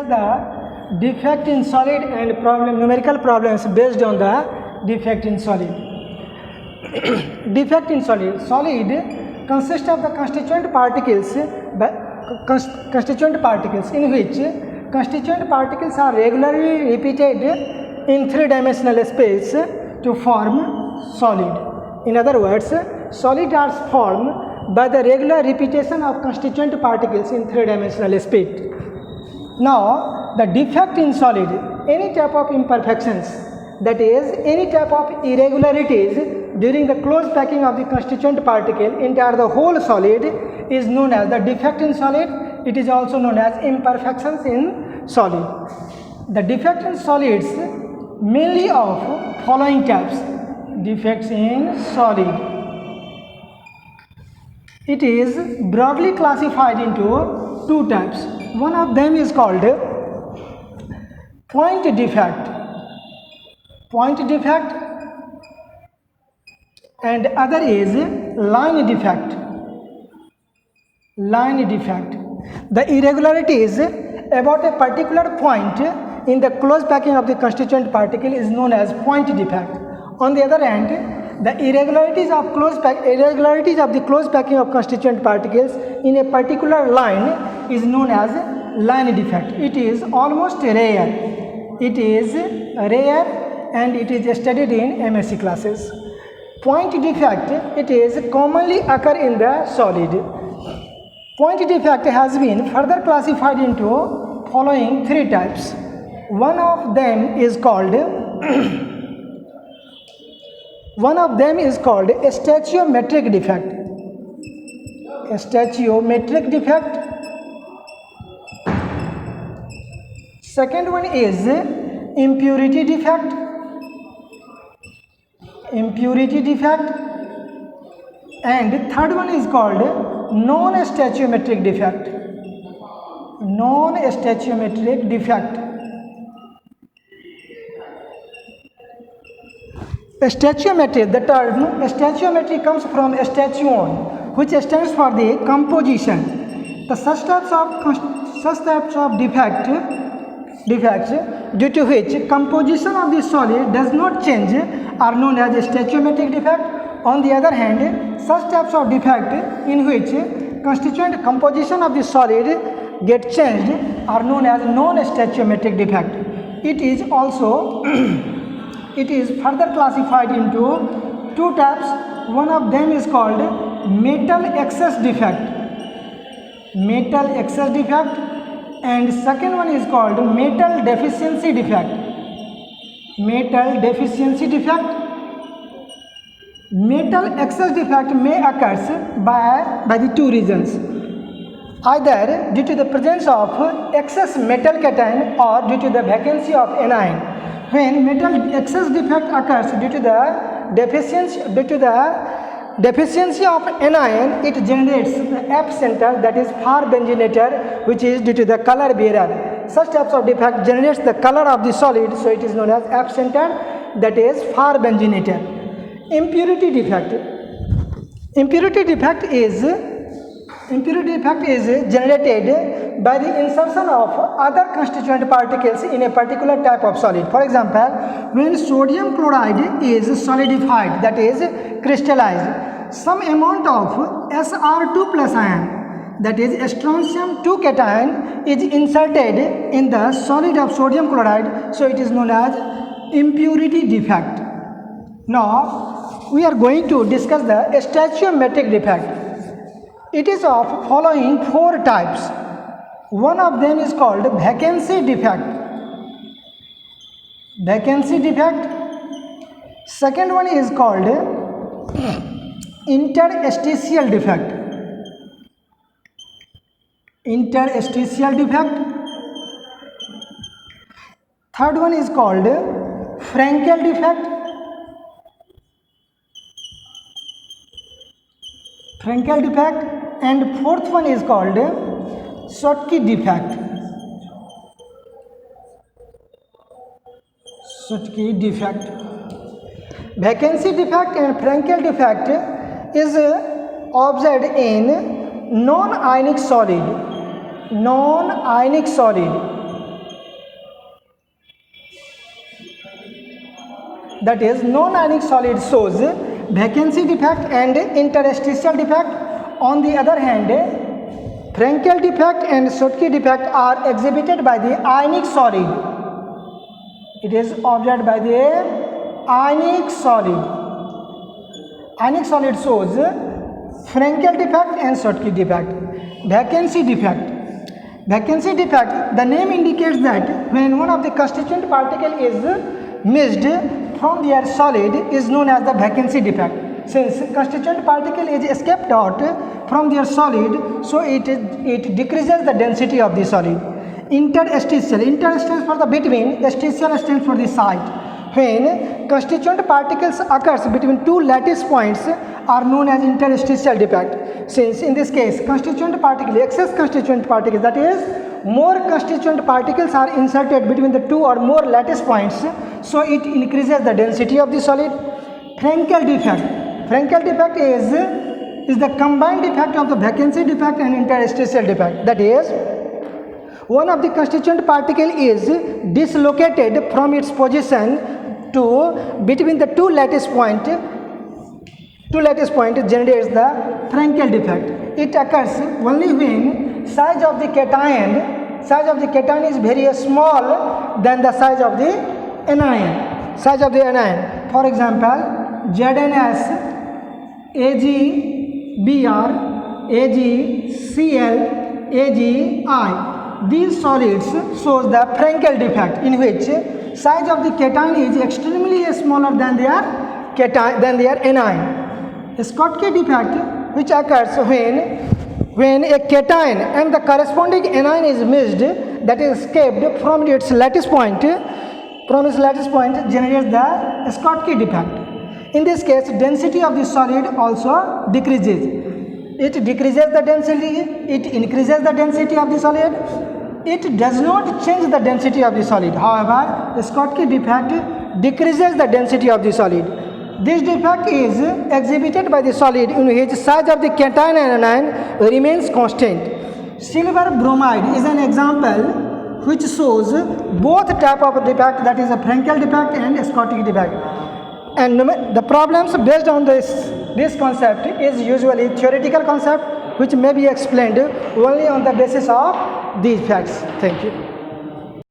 The defect in solid and numerical problems based on the defect in solid. Defect in solid. Solid consists of the constituent particles in which constituent particles are regularly repeated in three-dimensional space to form solid. In other words, solid are formed by the regular repetition of constituent particles in three-dimensional space. Now, the defect in solid, any type of imperfections, that is, any type of irregularities during the close packing of the constituent particle entire the whole solid is known as the defect in solid. It is also known as imperfections in solid. The defect in solids mainly of following types. Defects in solid. It is broadly classified into two types. One of them is called point defect. Point defect, and other is line defect. Line defect. The irregularities about a particular point in the close packing of the constituent particle is known as point defect. On the other hand, the irregularities of the close packing of constituent particles in a particular line is known as line defect. It is almost rare. It is rare and it is studied in MSc classes. Point defect, it is commonly occur in the solid. Point defect has been further classified into following three types. One of them is called a stoichiometric defect. A stoichiometric defect. Second one is impurity defect. Impurity defect. And third one is called non-stoichiometric defect. Non-stoichiometric defect. Stoichiometry, the term stoichiometry comes from stoichion, which stands for the composition. The such types of defects due to which composition of the solid does not change are known as stoichiometric defect. On the other hand, such types of defect in which constituent composition of the solid get changed are known as non-stoichiometric defect. It is further classified into two types. One of them is called metal excess defect. Metal excess defect. And second one is called metal deficiency defect. Metal deficiency defect. Metal excess defect may occur by the two reasons. Either due to the presence of excess metal cation or due to the vacancy of anion. When metal excess defect occurs due to the deficiency of anion, it generates the F center, that is far benzenator, which is due to the color bearer. Such types of defect generates the color of the solid, so it is known as F center, that is far benzenator. Impurity defect. Impurity defect is generated by the insertion of other constituent particles in a particular type of solid. For example, when sodium chloride is solidified, that is crystallized, some amount of Sr2 plus ion, that is strontium 2 cation, is inserted in the solid of sodium chloride, so it is known as impurity defect. Now, we are going to discuss the stoichiometric defect. It is of following four types. One of them is called vacancy defect. Vacancy defect. Second one is called interstitial defect. Interstitial defect. Third one is called Frankel defect. Frankel defect. And fourth one is called Schottky defect. Schottky defect. Vacancy defect and Frankel defect is observed in non-ionic solid. Non-ionic solid. that is non-ionic solid shows vacancy defect and interstitial defect. On the other hand, Frankel defect and Schottky defect are exhibited by the ionic solid. It is observed by the ionic solid. Ionic solid shows Frankel defect and Schottky defect. Vacancy defect. Vacancy defect, the name indicates that when one of the constituent particle is missed from their solid is known as the vacancy defect. Since constituent particle is escaped out from their solid, so it decreases the density of the solid. Interstitial. Inter stands for the between, stitial stands for the side. When constituent particles occurs between two lattice points are known as interstitial defect. Since in this case constituent particle, excess constituent particles, that is more constituent particles are inserted between the two or more lattice points, so it increases the density of the solid. Frankel defect. Frankel defect is the combined defect of the vacancy defect and interstitial defect. That is, one of the constituent particle is dislocated from its position to between the two lattice point generates the Frankel defect. It occurs only when size of the cation is very small than the size of the anion. For example, ZnS, AgBr, AgCl, Agi. These solids shows the Frankel defect, in which size of the cation is extremely smaller than their anion. Schottky defect, which occurs when a cation and the corresponding anion is missed, that is escaped from its lattice point, generates the Schottky defect. In this case, density of the solid also decreases. It decreases the density, it increases the density of the solid. It does not change the density of the solid. However, the Schottky defect decreases the density of the solid. This defect is exhibited by the solid in which size of the cation and anion remains constant. Silver bromide is an example which shows both type of defect, that is a Frankel defect and Schottky defect. And the problems based on this concept is usually theoretical concept which may be explained only on the basis of these facts. Thank you.